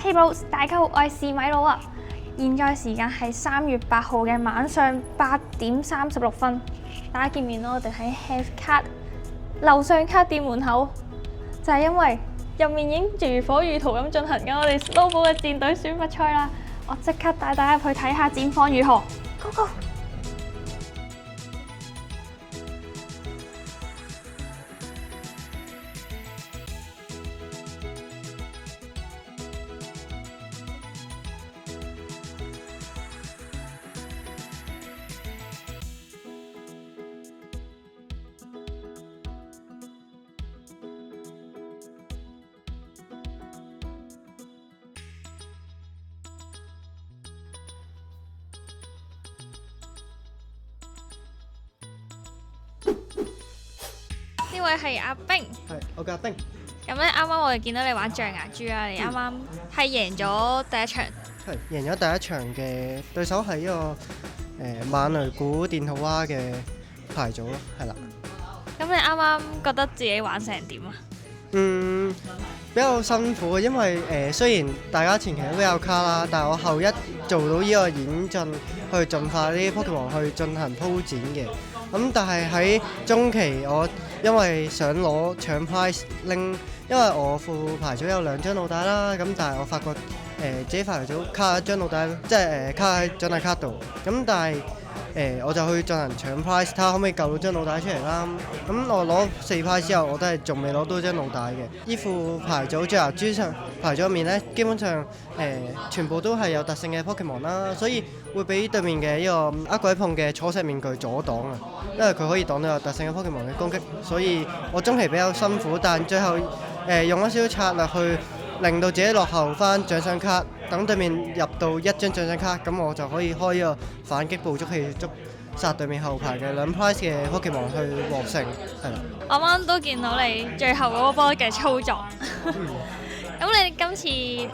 Hey Bros，大家好，我係士米佬啊！現在時間係3月8號嘅晚上8點36分，大家見面咯，我哋喺 Have Card 樓上卡店門口，就係因為入面已經如火如荼咁進行緊我哋 Snowball 嘅戰隊選拔賽啦！我即刻帶大家去睇下戰況如何 ，Go Go！呢位係阿冰，係我叫阿冰。咁咧啱啱我哋見到你玩象牙豬啊，你啱啱係贏咗第一場，係贏咗第一場嘅對手係一個猛雷古電土蛙嘅牌組咯，係啦。咁你啱啱覺得自己玩成點啊？比較辛苦，因為雖然大家前期都有卡啦，但係我後一做到呢個演進去進化呢啲 Pokemon 去進行鋪展嘅。咁但係喺中期我因為想攞搶 prize 拎，因為我副牌組有2張腦帶啦，咁但係我發覺自己牌組卡一張腦帶，即係卡喺獎勵卡度，咁但係我就去進行搶 prize，睇下可唔可以救到張腦帶出嚟啦。咁我攞4 prize 之後，我都係仲未攞到張腦帶嘅。依副牌組象牙豬上牌組入面咧，基本上全部都係有特性嘅 Pokemon 啦，所以會俾對面嘅呢個厄鬼碰嘅楚石面具阻擋啊，因為佢可以擋到有特性嘅 Pokemon 嘅攻擊，所以我中期比較辛苦，但最後用咗少少策略去令到自己落後翻獎賞卡，等對面入到1張獎賞卡，咁我就可以開呢個反擊捕捉器捉殺對面後排嘅2 prize 嘅 Pokemon 去獲勝，係啦。啱啱都見到你最後嗰個波嘅操作。咁你今次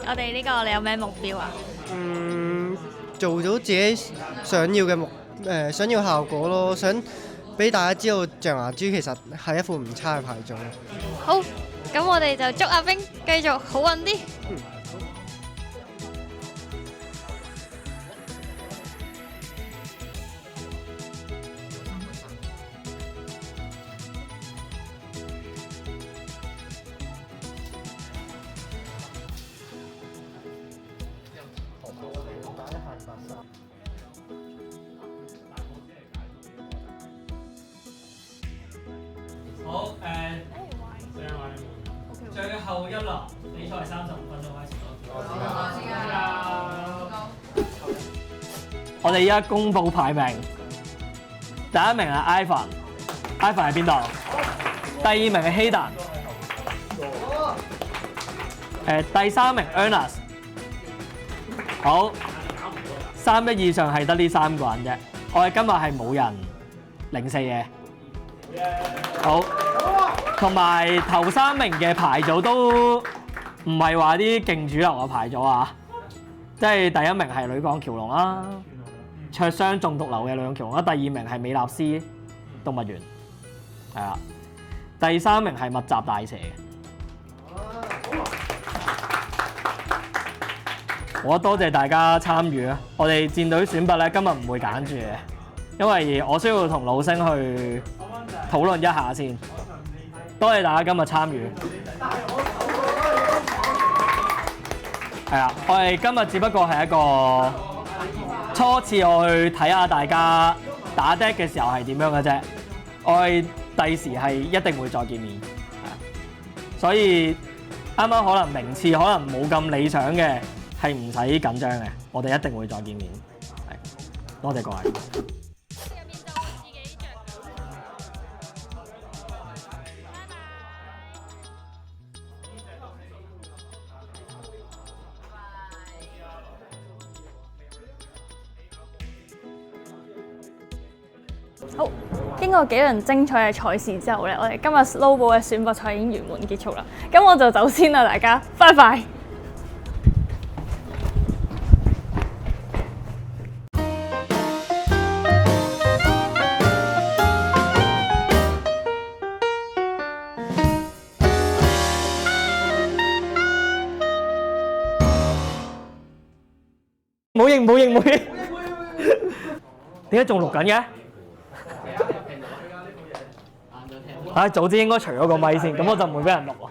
我哋呢個你有咩目標啊？做到自己想要嘅想要效果咯，想俾大家知道象牙豬其實係一副唔差嘅牌組。好，咁我哋就祝阿冰繼續好運啲。好最後一輪比賽35分鐘開始我哋依家公佈排名，第一名係 Ivan 喺邊度？第二名係 Hayden，第三名 Ernest。好，3-1以上係得呢3個人啫。我哋今日係冇人04嘅。好，同埋頭3名嘅牌組都唔係話啲勁主流嘅牌組啊，即係第一名係女鋼橋龍啦，灼傷中毒流嘅女鋼橋龍啦，第2名係美納斯動物園，係啦，第3名係密集大蛇。我多謝大家參與啊！我哋戰隊選拔咧今日唔會揀住嘅，因為我需要同老星去討論一下先。多謝大家今日參與。係啊，我哋今日只不過係一個初次我去睇下大家打 deck 嘅時候係點樣嘅啫。我哋第時係一定會再見面。所以啱啱可能名次可能冇咁理想嘅係唔使緊張嘅，我哋一定會再見面。係，多謝各位。好，經過幾輪精彩嘅賽事之後咧，我哋今日 Snowball 嘅選拔賽已經圓滿結束啦。咁我就走先啦，大家，拜拜。應，冇應，冇應。點解仲錄緊嘅？早知應該除咗個咪先，咁我就唔會俾人錄喎。